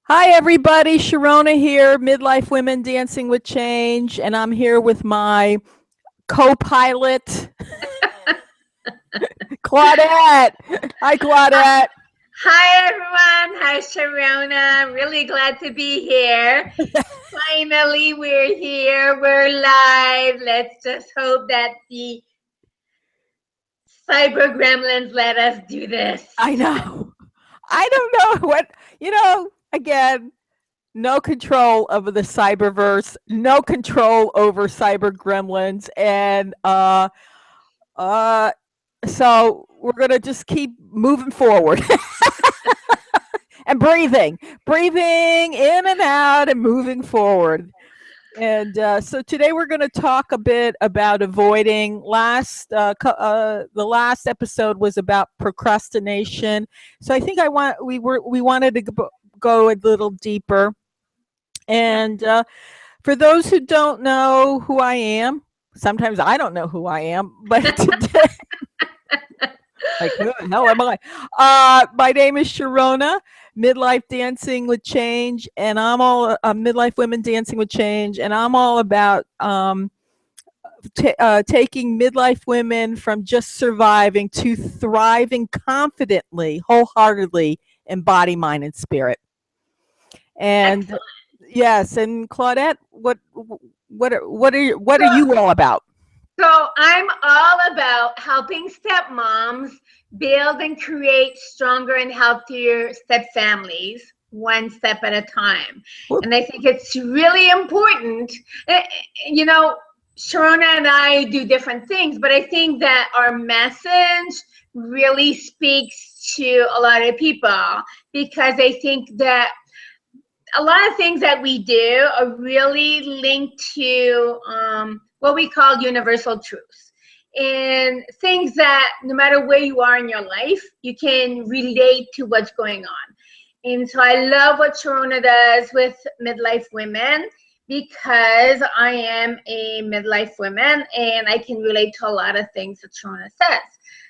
Hi, everybody. Sharona here, Midlife Women Dancing with Change, and I'm here with my co-pilot, Claudette. Hi, Claudette. Hi everyone. Hi Sharona. Really glad to be here. Finally, we're here. We're live. Let's just hope that the cyber gremlins let us do this. I know. I don't know again, no control over the cyberverse, no control over cyber gremlins, and uh, so we're gonna just keep moving forward. And breathing in and out and moving forward. And so today we're going to talk a bit about avoiding. The last episode was about procrastination. So I think we wanted to go a little deeper. Yep. And for those who don't know who I am, sometimes I don't know who I am, but today, like, who the hell am I? My name is Sharona, Midlife Dancing with Change, and I'm all Midlife Women Dancing with Change, and I'm all about taking midlife women from just surviving to thriving confidently, wholeheartedly in body, mind, and spirit. And Excellent. yes, and Claudette, what are you all about? So I'm all about helping stepmoms build and create stronger and healthier step families, one step at a time. Whoop. And I think it's really important. eh, You know, Sharona and I do different things, but I think that our message really speaks to a lot of people because I think that a lot of things that we do are really linked to what we call universal truths and things that no matter where you are in your life, you can relate to what's going on. And so I love what Sharona does with midlife women because I am a midlife woman and I can relate to a lot of things that Sharona says.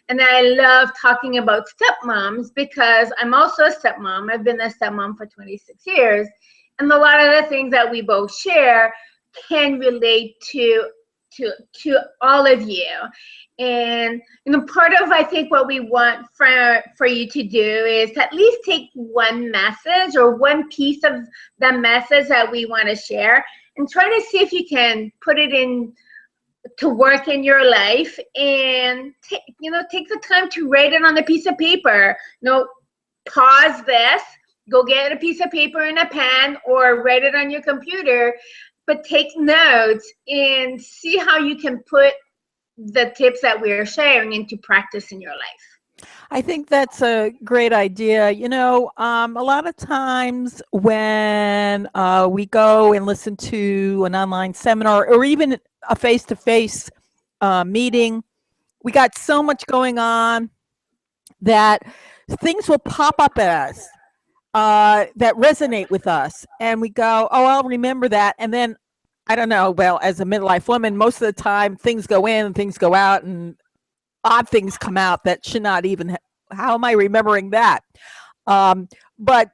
And I love talking about stepmoms because I'm also a stepmom. I've been a stepmom for 26 years. And a lot of the things that we both share can relate to all of you. And part of I think what we want for you to do is to at least take one message or one piece of the message that we want to share and try to see if you can put it in to work in your life and take the time to write it on a piece of paper. Pause this, go get a piece of paper and a pen or write it on your computer, but take notes and see how you can put the tips that we're sharing into practice in your life. I think that's a great idea. A lot of times when we go and listen to an online seminar or even a face-to-face meeting, we got so much going on that things will pop up at us that resonate with us. And we go, oh, I'll remember that. And then, I don't know, well, as a midlife woman, most of the time things go in and things go out and odd things come out that should not even, how am I remembering that? But,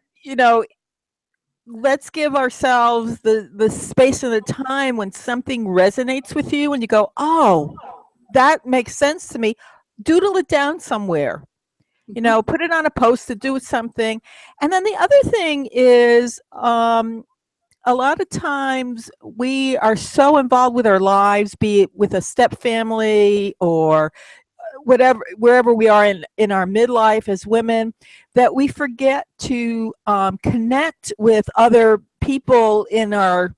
let's give ourselves the space and the time when something resonates with you and you go, oh, that makes sense to me. Doodle it down somewhere. Put it on a post-it, do something. And then the other thing is, a lot of times we are so involved with our lives, be it with a step family or whatever, wherever we are in our midlife as women, that we forget to connect with other people in our,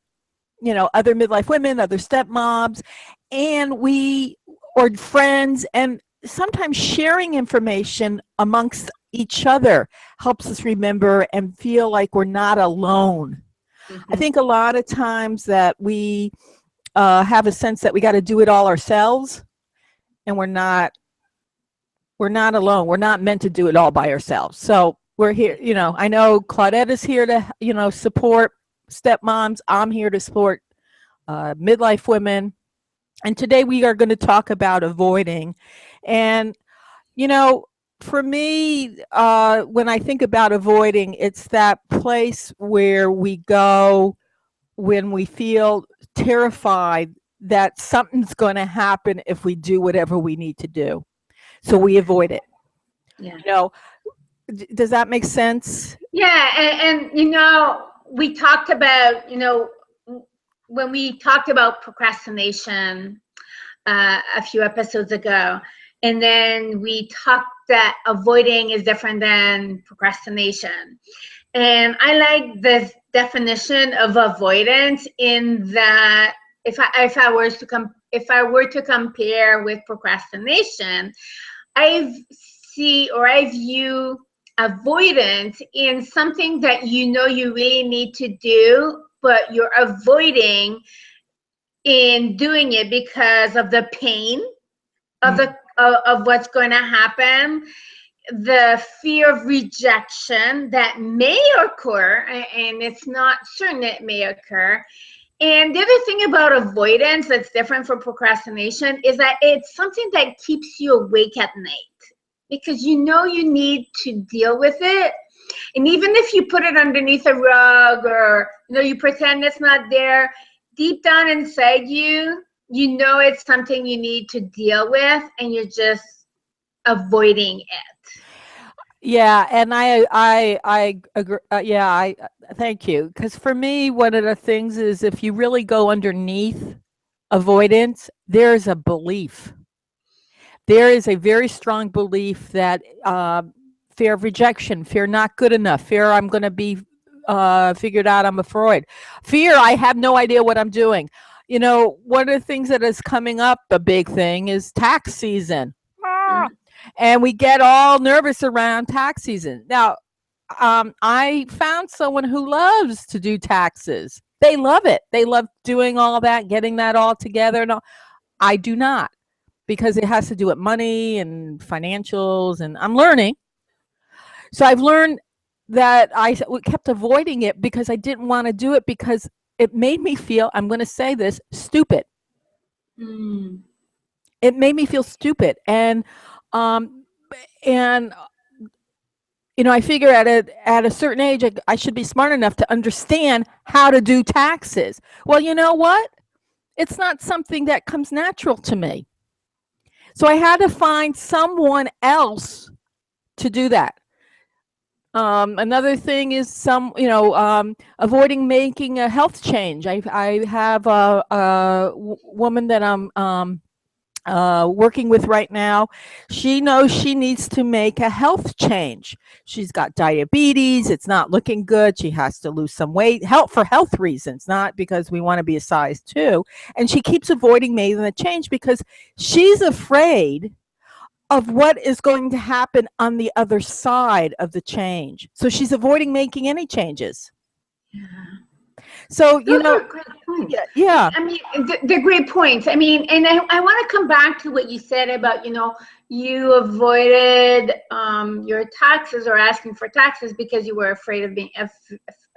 other midlife women, other stepmoms, and or friends, and sometimes sharing information amongst each other helps us remember and feel like we're not alone. I think a lot of times that we have a sense that we got to do it all ourselves, and we're not alone. We're not meant to do it all by ourselves. So we're here, I know Claudette is here to, support stepmoms. I'm here to support midlife women. And today we are going to talk about avoiding. And, For me, when I think about avoiding, it's that place where we go when we feel terrified that something's going to happen if we do whatever we need to do. So we avoid it. Yeah. You know, does that make sense? Yeah, and we talked about, when we talked about procrastination a few episodes ago, and then we talked that avoiding is different than procrastination. And I like this definition of avoidance in that if I were to compare with procrastination, I view avoidance in something that you really need to do, but you're avoiding in doing it because of the pain of the of what's going to happen, the fear of rejection that may occur, and it's not certain it may occur. And the other thing about avoidance that's different from procrastination is that it's something that keeps you awake at night because you need to deal with it. And even if you put it underneath a rug or you pretend it's not there, deep down inside it's something you need to deal with, and you're just avoiding it. Yeah, and I agree. Yeah, I thank you. Because for me, one of the things is if you really go underneath avoidance, there's a belief. There is a very strong belief that fear of rejection, fear not good enough, fear I'm going to be figured out I'm a fraud, fear I have no idea what I'm doing. One of the things that is coming up, a big thing, is tax season. Mhm. And we get all nervous around tax season. Now, I found someone who loves to do taxes. They love it. They love doing all that, getting that all together. No, I do not, because it has to do with money and financials, and I'm learning. So I've learned that I kept avoiding it because I didn't want to do it because it made me feel, I'm going to say this, stupid. Mm. It made me feel stupid. Um, and I figure at a certain age, I should be smart enough to understand how to do taxes. Well, you know what? It's not something that comes natural to me. So I had to find someone else to do that. Another thing is avoiding making a health change. I have a woman that I'm working with right now. She knows she needs to make a health change. She's got diabetes. It's not looking good. She has to lose some weight, for health reasons, not because we want to be a size 2. And she keeps avoiding making the change because she's afraid of what is going to happen on the other side of the change. So she's avoiding making any changes. Yeah. So, Those are great points. yeah. I mean, they're great points. I mean, and I want to come back to what you said about, you avoided your taxes or asking for taxes because you were afraid of being a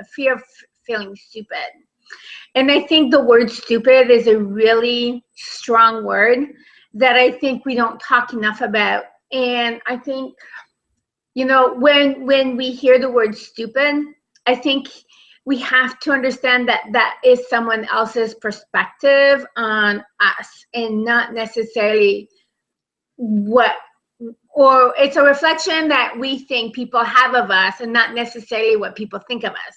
fear of feeling stupid. And I think the word stupid is a really strong word that I think we don't talk enough about. And I think, when we hear the word stupid, I think we have to understand that that is someone else's perspective on us and not necessarily or it's a reflection that we think people have of us and not necessarily what people think of us.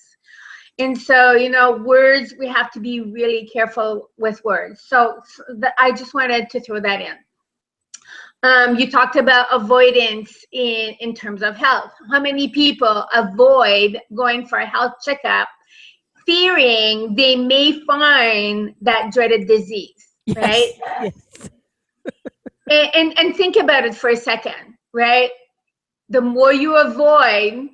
And so, words, we have to be really careful with words. So I just wanted to throw that in. You talked about avoidance in terms of health. How many people avoid going for a health checkup, fearing they may find that dreaded disease, right? Yes. And think about it for a second, right? The more you avoid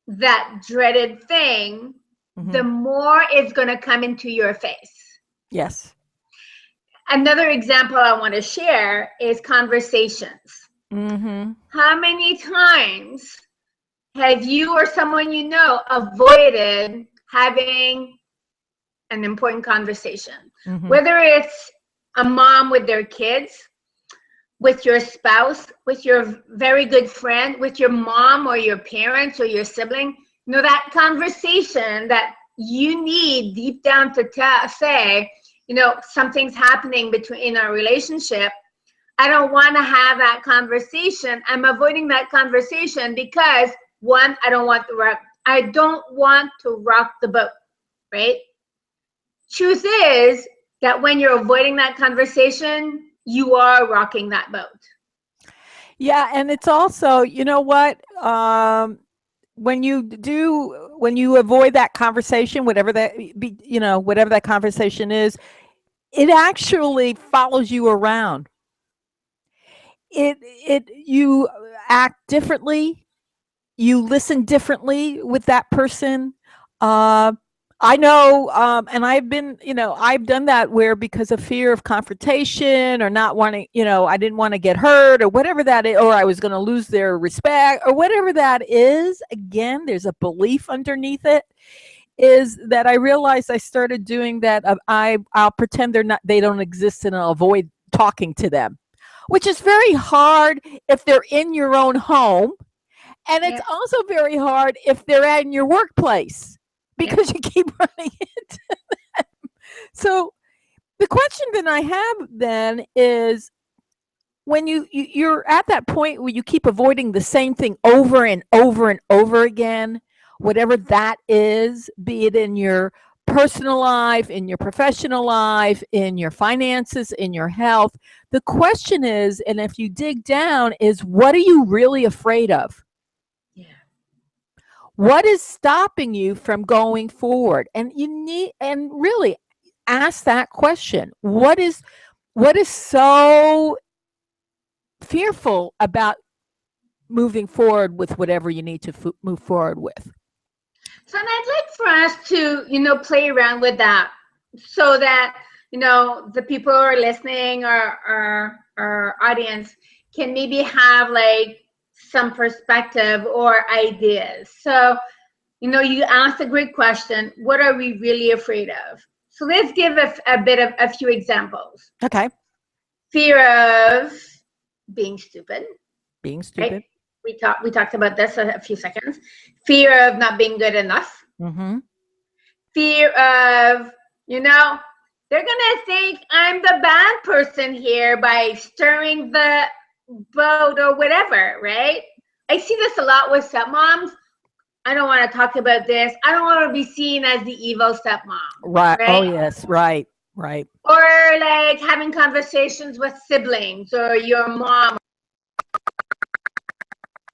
that dreaded thing, the more it's going to come into your face. Yes. Another example I want to share is conversations. Mm-hmm. How many times have you or someone avoided having an important conversation? Whether it's a mom with their kids, with your spouse, with your very good friend, with your mom or your parents or your sibling, that conversation that you need deep down to say, something's happening in our relationship. I don't want to have that conversation. I'm avoiding that conversation because, one, I don't want to rock the boat, right? Truth is that when you're avoiding that conversation, you are rocking that boat. Yeah, and it's also, you know what? When you avoid that conversation, whatever that conversation is, it actually follows you around. You act differently, you listen differently with that person. I know, and I've done that where because of fear of confrontation or not wanting, I didn't want to get hurt or whatever that is, or I was going to lose their respect or whatever that is. Again, there's a belief underneath it. Is that I realized I started doing that. I'll pretend they don't exist, and I'll avoid talking to them, which is very hard if they're in your own home. And it's also very hard if they're in your workplace because you keep running into them. So the question that I have then is, when you're at that point where you keep avoiding the same thing over and over and over again, whatever that is, be it in your personal life, in your professional life, in your finances, in your health, the question is, and if you dig down, is what are you really afraid of? What is stopping you from going forward? And really ask that question. What is so fearful about moving forward with whatever you need to move forward with? So I'd like for us to, play around with that so that, the people who are listening or our audience can maybe have like some perspective or ideas. So, you asked a great question. What are we really afraid of? So let's give a few examples. Okay. Fear of being stupid. Being stupid. Right? We talked about this a few seconds. Fear of not being good enough. Mm-hmm. Fear of, they're gonna think I'm the bad person here by stirring the boat or whatever, right? I see this a lot with stepmoms. I don't want to talk about this. I don't want to be seen as the evil stepmom. Right. Oh yes. Right. Right. Or like having conversations with siblings or your mom.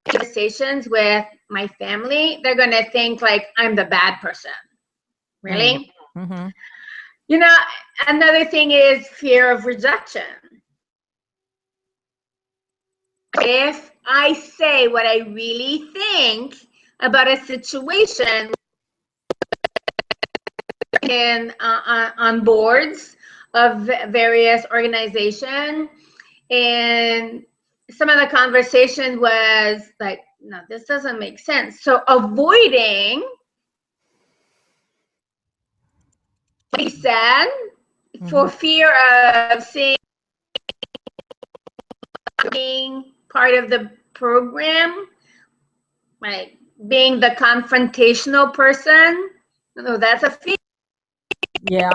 Conversations with my family, they're going to think like I'm the bad person. Really? Mm-hmm. Another thing is fear of rejection. If I say what I really think about a situation on boards of various organizations, and some of the conversation was like, no, this doesn't make sense. So avoiding what he said for fear of being part of the program, like being the confrontational person. No, that's a fear. Yeah.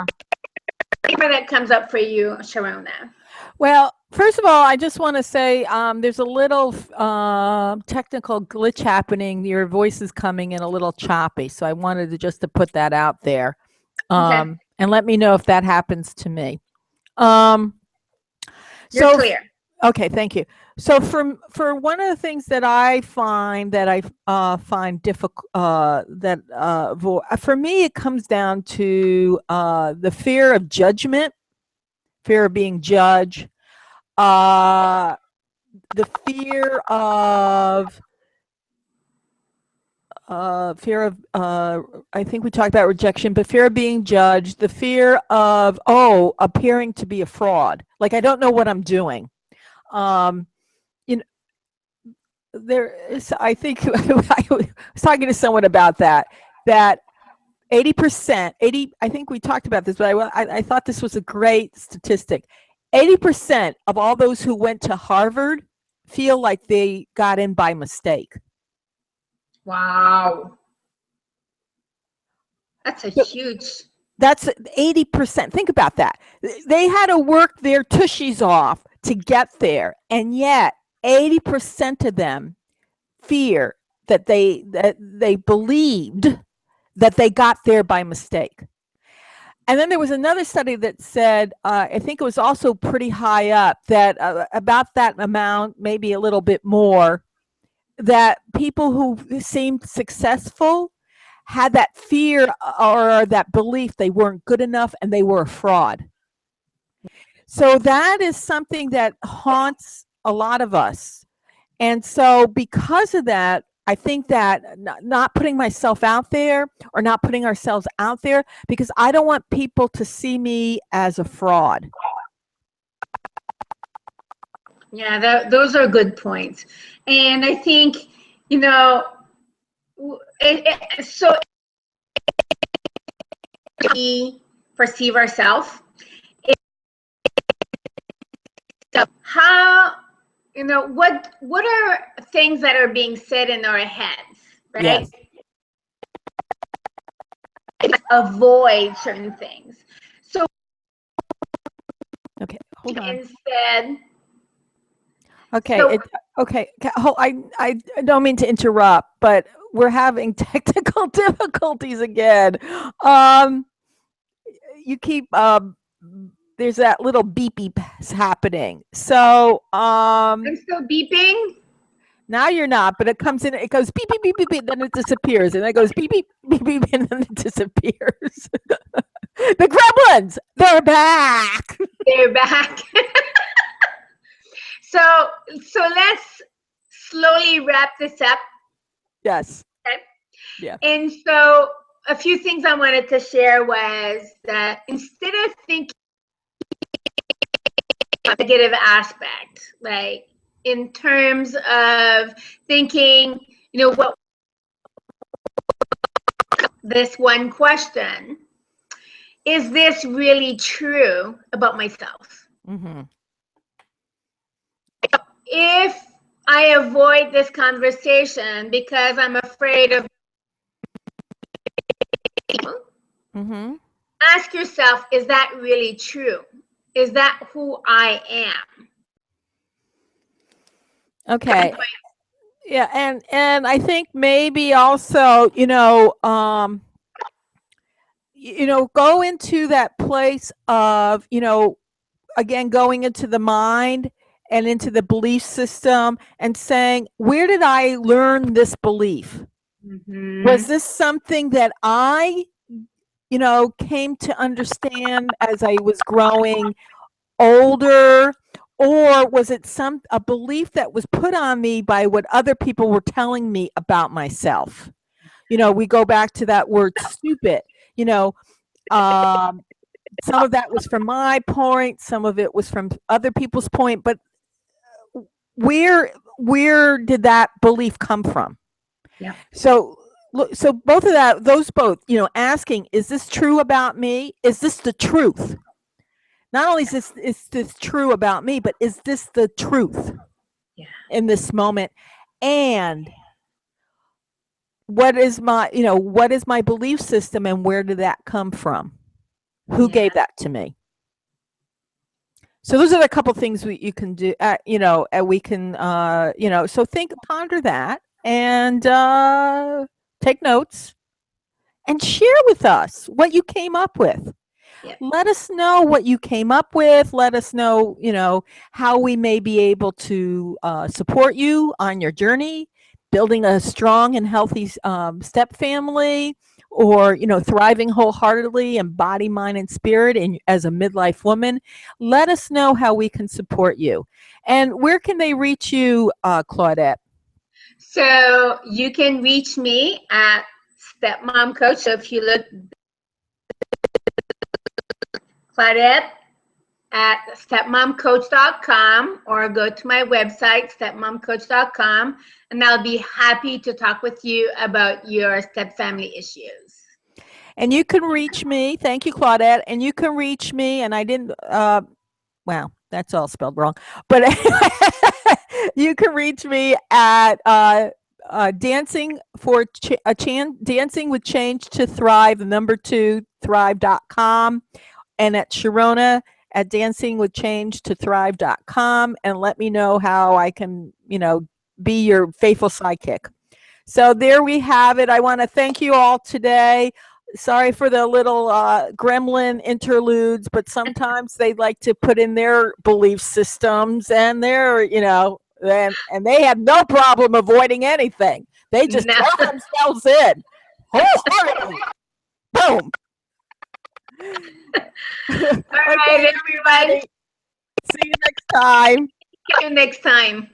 That comes up for you, Sharona. Well, first of all, I just want to say there's a little technical glitch happening. Your voice is coming in a little choppy, so I wanted to put that out there, and let me know if that happens to me. You're clear. Okay, thank you. So for one of the things that I find difficult, for me, it comes down to the fear of judgment, fear of being judged, the fear of I think we talked about rejection, but fear of being judged, the fear of appearing to be a fraud, like I don't know what I'm doing. There is, I think I was talking to someone about that 80%, I think we talked about this, but I thought this was a great statistic. 80% of all those who went to Harvard feel like they got in by mistake. Wow. That's a huge. That's 80%. Think about that. They had to work their tushies off to get there. And yet 80% of them fear that they believed that they got there by mistake. And then there was another study that said, I think it was also pretty high up, that about that amount, maybe a little bit more, that people who seemed successful had that fear or that belief they weren't good enough and they were a fraud. So that is something that haunts a lot of us. And so because of that, I think that not putting myself out there or not putting ourselves out there, because I don't want people to see me as a fraud. Yeah, those are good points. And I think, so we perceive ourselves. How, what are things that are being said in our heads, right? Yes. Avoid certain things. So, okay, hold on. Instead. Okay, I don't mean to interrupt, but we're having technical difficulties again. You keep there's that little beep beep happening. So I'm still beeping. Now you're not, but it comes in. It goes beep beep beep beep beep, then it disappears, and then it goes beep beep beep beep, and then it disappears. The gremlins, they're back. They're back. So let's slowly wrap this up. Yes. Okay. Yeah. And so a few things I wanted to share was that instead of thinking negative aspect, like in terms of thinking, what this one question, is this really true about myself? Mm-hmm. If I avoid this conversation because I'm afraid of, Mm-hmm. ask yourself, is that really true? Is that who I am? Okay. Yeah, and I think maybe also, go into that place of, again, going into the mind and into the belief system and saying, where did I learn this belief? Mm-hmm. Was this something that I, came to understand as I was growing older, or was it a belief that was put on me by what other people were telling me about myself? We go back to that word stupid. Some of that was from my point, some of it was from other people's point, but where did that belief come from? Yeah. So both of those both, asking, is this true about me? Is this the truth? Not only is this true about me, but is this the truth in this moment? And what is my belief system, and where did that come from? Who gave that to me? So those are a couple things you can do, we can, so ponder that, and take notes and share with us what you came up with. Yep. Let us know what you came up with. Let us know, how we may be able to support you on your journey, building a strong and healthy step family, or, thriving wholeheartedly in body, mind, and spirit, and as a midlife woman. Let us know how we can support you. And where can they reach you, Claudette? So you can reach me at Stepmom Coach. So if you look, Claudette at stepmomcoach.com, or go to my website, stepmomcoach.com, and I'll be happy to talk with you about your step family issues. And you can reach me. Thank you, Claudette. And you can reach me. And I didn't, wow, That's all spelled wrong. But you can reach me at dancing dancing with change to thrive, the number 2 thrive.com, and at Sharona at dancingwithchangetothrive.com, and let me know how I can, be your faithful sidekick. So there we have it. I want to thank you all today. Sorry for the little gremlin interludes, but sometimes they like to put in their belief systems and and they have no problem avoiding anything. They just No. throw themselves in wholeheartedly. Boom. All right, everybody. See you next time. See you next time.